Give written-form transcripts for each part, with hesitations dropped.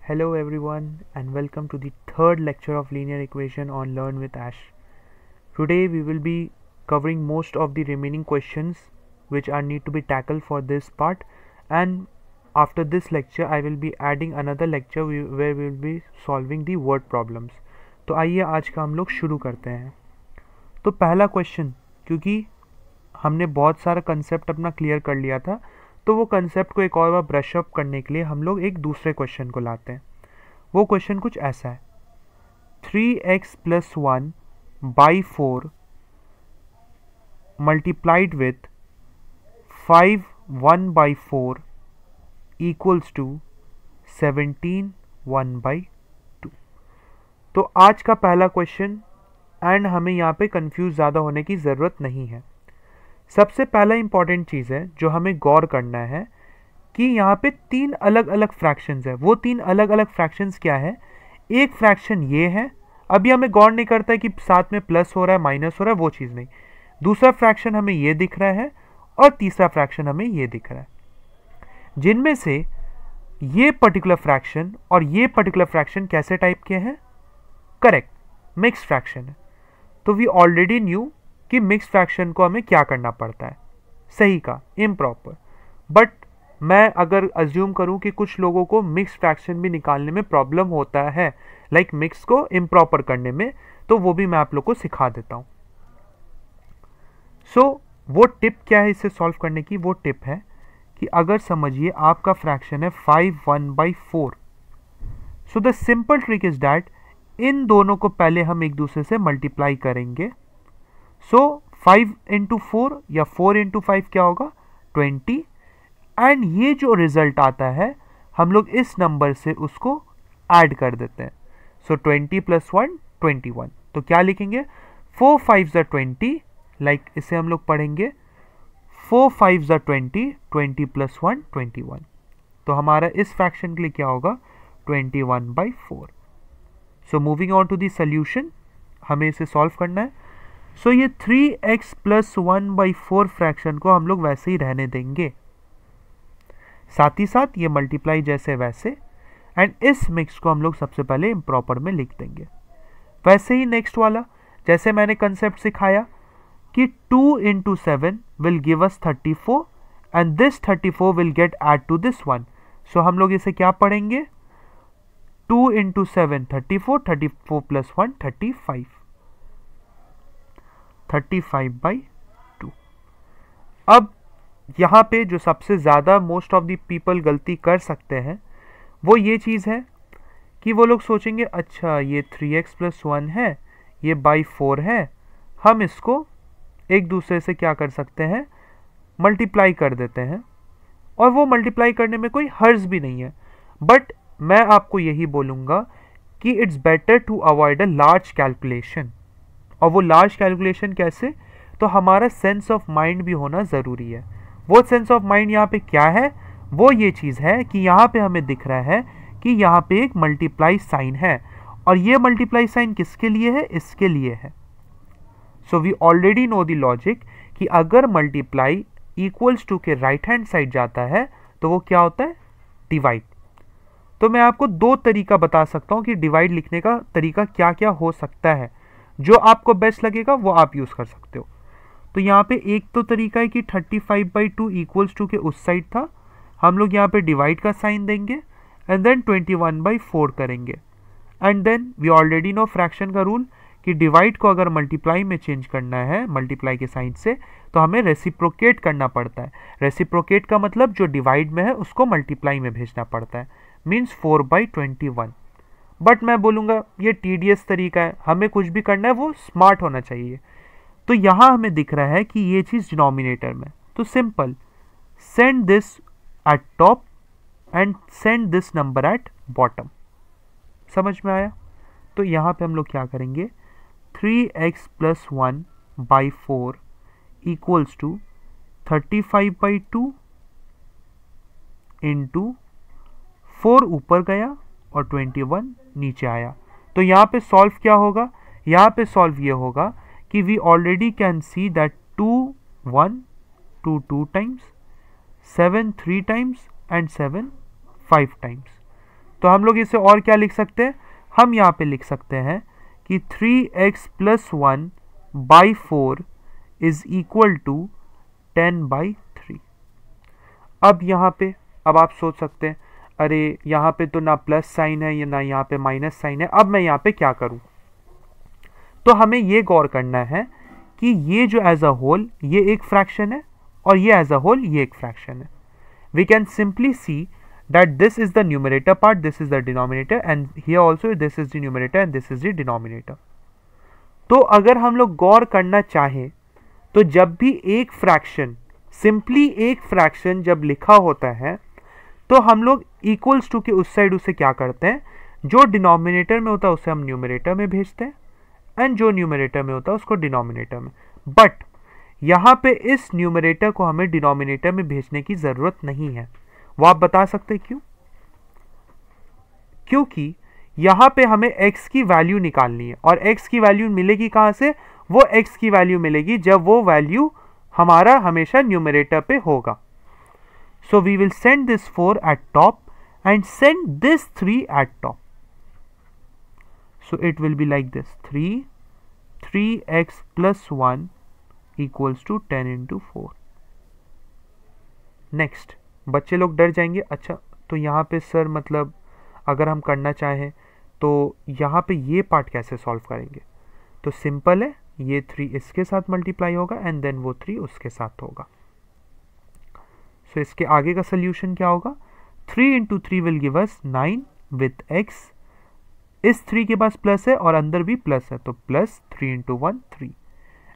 Hello everyone and welcome to the third lecture of linear equation on Learn with Ash. Today we will be covering most of the remaining questions which are need to be tackled for this part, and after this lecture I will be adding another lecture where we will be solving the word problems. तो आइए आज का हम लोग शुरू करते हैं। तो पहला क्वेश्चन, क्योंकि हमने बहुत सारा कंसेप्ट अपना क्लियर कर लिया था, तो वो कंसेप्ट को एक और बार ब्रश अप करने के लिए हम लोग एक दूसरे क्वेश्चन को लाते हैं। वो क्वेश्चन कुछ ऐसा है, 3x + 1/4 multiplied with 5 1/4 equals to 17 1/2। तो आज का पहला क्वेश्चन, एंड हमें यहाँ पे कंफ्यूज ज़्यादा होने की ज़रूरत नहीं है। सबसे पहला इंपॉर्टेंट चीज़ है जो हमें गौर करना है कि यहाँ पे तीन अलग अलग फ्रैक्शंस है। वो तीन अलग अलग फ्रैक्शंस क्या है? एक फ्रैक्शन ये है, अभी हमें गौर नहीं करता है कि साथ में प्लस हो रहा है माइनस हो रहा है, वो चीज़ नहीं। दूसरा फ्रैक्शन हमें ये दिख रहा है और तीसरा फ्रैक्शन हमें ये दिख रहा है, जिनमें से ये पर्टिकुलर फ्रैक्शन और ये पर्टिकुलर फ्रैक्शन कैसे टाइप के हैं? करेक्ट, मिक्स फ्रैक्शन है। तो वी ऑलरेडी न्यू कि मिक्स फ्रैक्शन को हमें क्या करना पड़ता है, सही का इम्प्रॉपर। बट मैं अगर अज्यूम करूं कि कुछ लोगों को मिक्स फ्रैक्शन भी निकालने में प्रॉब्लम होता है, लाइक मिक्स को इम्प्रॉपर करने में, तो वो भी मैं आप लोग को सिखा देता हूं। सो वो टिप क्या है इसे सॉल्व करने की? वो टिप है कि अगर समझिए आपका फ्रैक्शन है 5 1/4, so the simple trick is that in दोनों को पहले हम एक दूसरे से मल्टीप्लाई करेंगे। सो 5 × 4 या 4 × 5 क्या होगा? 20, एंड ये जो रिजल्ट आता है हम लोग इस नंबर से उसको ऐड कर देते हैं। सो 20 + 1 21। तो क्या लिखेंगे? 4 5s are 20, लाइक इसे हम लोग पढ़ेंगे 4 5s are 20, 20 + 1 21। तो हमारा इस फ्रैक्शन के लिए क्या होगा? 21/4। So moving on to the solution, हमें इसे सॉल्व करना है। सो ये 3x + 1/4 फ्रैक्शन को हम लोग वैसे ही रहने देंगे, साथ ही साथ ये मल्टीप्लाई जैसे वैसे, एंड इस मिक्स को हम लोग सबसे पहले इम्प्रॉपर में लिख देंगे। वैसे ही नेक्स्ट वाला, जैसे मैंने कंसेप्ट सिखाया कि 2 × 7 will give us 34 and this 34 will get add to this one. So हम लोग इसे क्या पढ़ेंगे? 2 × 7 34, 34 + 1 35, 35/2। अब यहाँ पे जो सबसे ज़्यादा मोस्ट ऑफ द पीपल गलती कर सकते हैं वो ये चीज़ है कि वो लोग सोचेंगे अच्छा ये 3x + 1 है, ये 4 है, हम इसको एक दूसरे से क्या कर सकते हैं? मल्टीप्लाई कर देते हैं, और वो मल्टीप्लाई करने में कोई हर्ज भी नहीं है। बट मैं आपको यही बोलूँगा कि it's better to avoid a large calculation. और वो लार्ज कैलकुलेशन कैसे? तो हमारा सेंस ऑफ माइंड भी होना ज़रूरी है। वो सेंस ऑफ माइंड यहाँ पे क्या है? वो ये चीज़ है कि यहाँ पे हमें दिख रहा है कि यहाँ पे एक मल्टीप्लाई साइन है, और ये मल्टीप्लाई साइन किसके लिए है? इसके लिए है। So we already know the logic कि अगर मल्टीप्लाई इक्वल्स टू के राइट हैंड साइड जाता है तो वो क्या होता है? डिवाइड। तो मैं आपको दो तरीका बता सकता हूँ कि डिवाइड लिखने का तरीका क्या क्या हो सकता है। जो आपको बेस्ट लगेगा वो आप यूज़ कर सकते हो। तो यहाँ पे एक तो तरीका है कि 35/2 इक्वल्स टू के उस साइड था, हम लोग यहाँ पे डिवाइड का साइन देंगे एंड देन 21/4 करेंगे। And then we already know fraction का रूल कि डिवाइड को अगर मल्टीप्लाई में चेंज करना है, मल्टीप्लाई के साइन से, तो हमें रेसिप्रोकेट करना पड़ता है। रेसिप्रोकेट का मतलब जो डिवाइड में है उसको मल्टीप्लाई में भेजना पड़ता है, मीन्स 4/21। बट मैं बोलूँगा ये टीडियस तरीका है, हमें कुछ भी करना है वो स्मार्ट होना चाहिए। तो यहाँ हमें दिख रहा है कि ये चीज़ डिनोमिनेटर में, तो simple send this eight top and send this number at bottom. समझ में आया? तो यहाँ पे हम लोग क्या करेंगे? 3x + 1/4 इक्वल्स टू 35/2 इंटू 4 ऊपर गया और 21 नीचे आया। तो यहाँ पे सॉल्व क्या होगा? यहाँ पे सॉल्व ये होगा कि we already can see that 2 1 2 2 times, 7 3 times and 7 5 times. तो हम लोग इसे और क्या लिख सकते हैं, हम यहाँ पे लिख सकते हैं कि 3x + 1 by 4 is equal to 10/3। अब यहाँ पे आप सोच सकते हैं अरे यहाँ पे तो ना प्लस साइन है या ना यहाँ पे माइनस साइन है, अब मैं यहाँ पे क्या करूँ। तो हमें ये गौर करना है कि ये जो एज अ होल ये एक फ्रैक्शन है और ये एज अ होल ये एक फ्रैक्शन है। We can simply see that this is the numerator part, this is the denominator, and here also this is the numerator and this is the denominator। तो अगर हम लोग गौर करना चाहें तो जब भी एक फ्रैक्शन, सिंपली एक फ्रैक्शन जब लिखा होता है तो हम लोग इक्वल्स टू के उस साइड उसे क्या करते हैं, जो डिनोमिनेटर में होता है उसे हम न्यूमरेटर में भेजते हैं एंड जो न्यूमरेटर में होता है उसको डिनोमिनेटर में। बट यहाँ पे इस न्यूमरेटर को हमें डिनोमिनेटर में भेजने की जरूरत नहीं है। वो आप बता सकते क्यों? क्योंकि यहां पे हमें x की वैल्यू निकालनी है और x की वैल्यू मिलेगी कहां से, वो x की वैल्यू मिलेगी जब वो वैल्यू हमारा हमेशा न्यूमरेटर पे होगा। So we will send this 4 at top and send this 3 at top. So it will be like this 3x + 1 equals to 10 × 4। Next, बच्चे लोग डर जाएंगे, अच्छा तो यहाँ पे सर मतलब अगर हम करना चाहें तो यहाँ पे ये पार्ट कैसे सॉल्व करेंगे। तो सिंपल है, ये 3 इसके साथ मल्टीप्लाई होगा एंड देन वो 3 उसके साथ होगा। सो इसके आगे का सोल्यूशन क्या होगा, 3 × 3 will give us 9 with x। इस 3 के पास प्लस है और अंदर भी प्लस है तो plus 3 × 1 3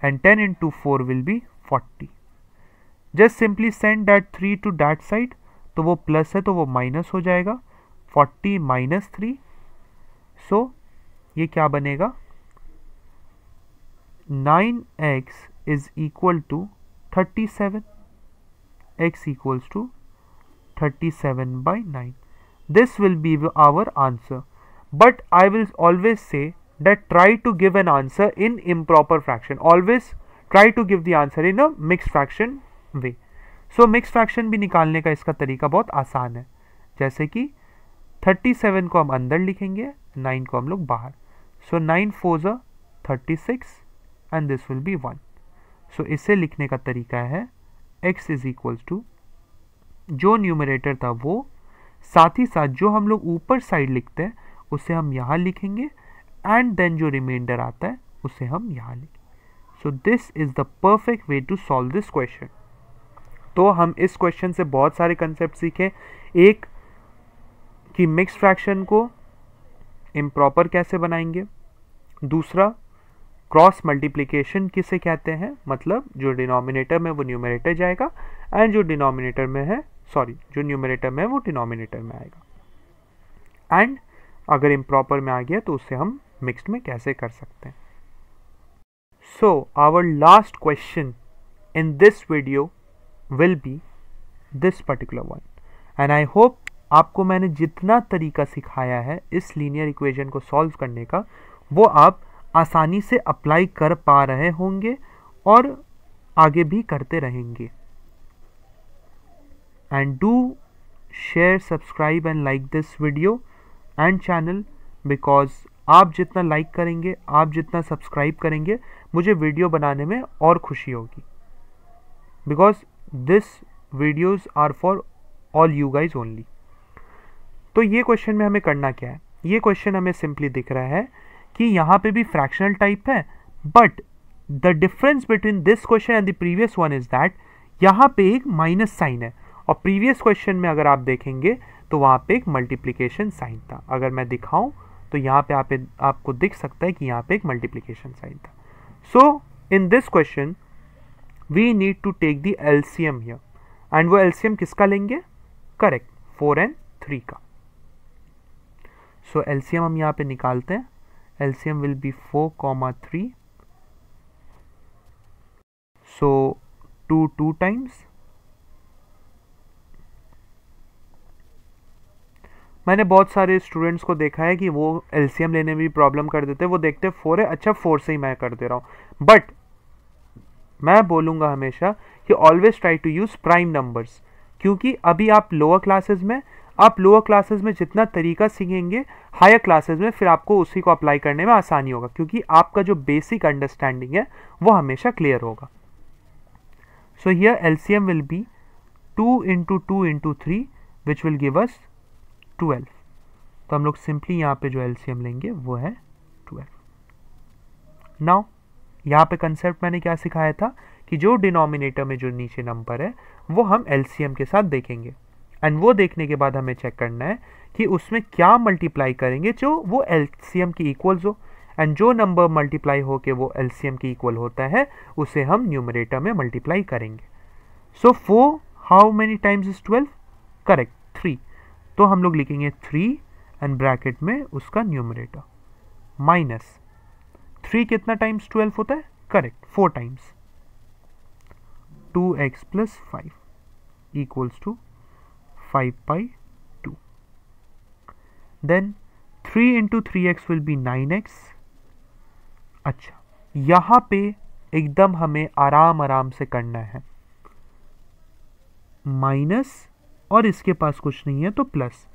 and 10 × 4 will be 40। Just simply send that 3 to that side, तो वो प्लस है तो वो माइनस हो जाएगा, 40 - 3। सो ये क्या बनेगा, 9x is equal to 37, x equals to 37/9। This will be our answer. But I will always say that try to give an answer in improper fraction, always try to give the answer in a mixed fraction way। so mixed fraction भी निकालने का इसका तरीका बहुत आसान है, जैसे कि 37 को हम अंदर लिखेंगे, 9 को हम लोग बाहर। so 9 4s are 36 and this will be 1। so इसे लिखने का तरीका है x is equals to जो न्यूमरेटर था वो, साथ ही साथ जो हम लोग ऊपर साइड लिखते हैं उसे हम यहाँ लिखेंगे एंड देन जो रिमाइंडर आता है उसे हम यहाँ लिखेंगे। So this is the perfect way to solve this question. तो हम इस क्वेश्चन से बहुत सारे कंसेप्ट सीखे, एक कि मिक्स फ्रैक्शन को इम्प्रॉपर कैसे बनाएंगे, दूसरा क्रॉस मल्टीप्लिकेशन किसे कहते हैं, मतलब जो डिनोमिनेटर में वो न्यूमरेटर जाएगा एंड जो डिनोमिनेटर में है जो न्यूमरेटर में है वो डिनोमिनेटर में आएगा, एंड अगर इम्प्रॉपर में आ गया तो उसे हम मिक्स्ड में कैसे कर सकते हैं। So our last question in this video will be this particular one, and I hope आपको मैंने जितना तरीका सिखाया है इस लीनियर इक्वेशन को सॉल्व करने का वो आप आसानी से अप्लाई कर पा रहे होंगे और आगे भी करते रहेंगे। And do share, subscribe and like this video and channel, because आप जितना लाइक करेंगे, आप जितना सब्सक्राइब करेंगे, मुझे वीडियो बनाने में और खुशी होगी, because this videos are for all you guys only. तो ये क्वेश्चन में हमें करना क्या है, ये क्वेश्चन हमें सिंपली दिख रहा है कि यहाँ पे भी फ्रैक्शनल टाइप है, but the difference between this question and the previous one is that यहाँ पे एक माइनस साइन है और प्रीवियस क्वेश्चन में अगर आप देखेंगे तो वहाँ पे एक मल्टीप्लिकेशन साइन था। अगर मैं दिखाऊं तो यहाँ पे आपको दिख सकता है कि यहाँ पे एक मल्टीप्लिकेशन साइन था। So in this question we need to take the LCM here, and वो एलसीएम किसका लेंगे, करेक्ट 4 and 3 का। सो एलसीएम हम यहाँ पे निकालते हैं, LCM will be 4, 3। So 2 times, मैंने बहुत सारे स्टूडेंट्स को देखा है कि वो एलसीएम लेने में भी प्रॉब्लम कर देते हैं, वो देखते हैं 4 है, अच्छा 4 से ही मैं कर दे रहा हूँ। बट मैं बोलूँगा हमेशा कि always try to use prime numbers, क्योंकि अभी आप लोअर क्लासेस में आप लोअर क्लासेस में जितना तरीका सीखेंगे हायर क्लासेस में फिर आपको उसी को अप्लाई करने में आसानी होगा, क्योंकि आपका जो बेसिक अंडरस्टैंडिंग है वो हमेशा क्लियर होगा। So here LCM will be 2 into 2 into 3 which will give अस 12। तो हम लोग सिंपली यहाँ पे जो एलसीएम लेंगे वो है 12। नाउ यहाँ पे कंसेप्ट मैंने क्या सिखाया था कि जो डिनोमिनेटर में जो नीचे नंबर है वो हम एलसीएम के साथ देखेंगे, एंड वो देखने के बाद हमें चेक करना है कि उसमें क्या मल्टीप्लाई करेंगे जो वो एलसीएम की इक्वल्स हो, एंड जो नंबर मल्टीप्लाई हो के वो एलसीएम की इक्वल होता है उसे हम न्यूमरेटर में मल्टीप्लाई करेंगे। सो 4 how many times is 12? Correct 3। तो हम लोग लिखेंगे 3 एंड ब्रैकेट में उसका न्यूमरेटर माइनस 3 कितना टाइम्स 12 होता है? Correct 4 times 2x plus 5 equals to 5/2। Then 3 into 3x will be 9x। अच्छा, यहां पे एकदम हमें आराम से करना है, माइनस और इसके पास कुछ नहीं है तो प्लस,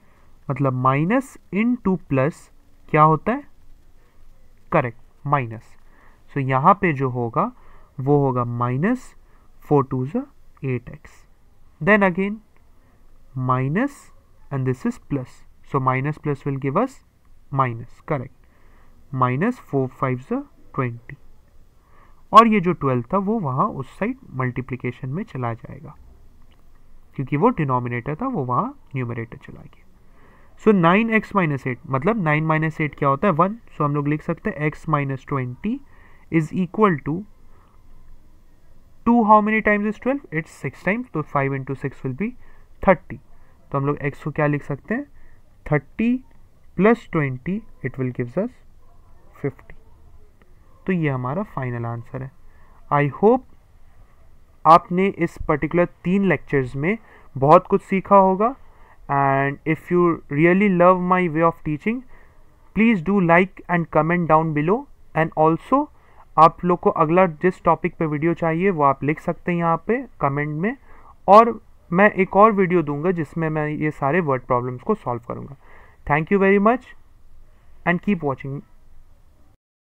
मतलब माइनस इंटू प्लस क्या होता है? Correct minus. सो यहां पे जो होगा वो होगा minus 4 2 8x। Then again minus and this is plus, so minus plus will give us minus, correct, minus 4 5 20। और ये जो 12 था वो वहां उस साइड मल्टीप्लीकेशन में चला जाएगा, क्योंकि वो डिनोमिनेटर था वो वहां न्यूमरेटर चला गया। सो 9x माइनस 8, मतलब 9 माइनस 8 क्या होता है? 1। सो हम लोग लिख सकते हैं x माइनस 20 is equal to 2 how many times is 12? It's 6 times, तो 5 इंटू 6 विल बी 30। तो हम लोग x को क्या लिख सकते हैं? 30 plus 20 it will gives us 50। तो ये हमारा फाइनल आंसर है। आई होप आपने इस पर्टिकुलर 3 लेक्चर्स में बहुत कुछ सीखा होगा, and if you really love my way of teaching please do like and comment down below, and also आप लोग को अगला जिस टॉपिक पे वीडियो चाहिए वो आप लिख सकते हैं यहाँ पे कमेंट में, और मैं एक और वीडियो दूंगा जिसमें मैं ये सारे वर्ड प्रॉब्लम्स को सॉल्व करूंगा। Thank you very much and keep watching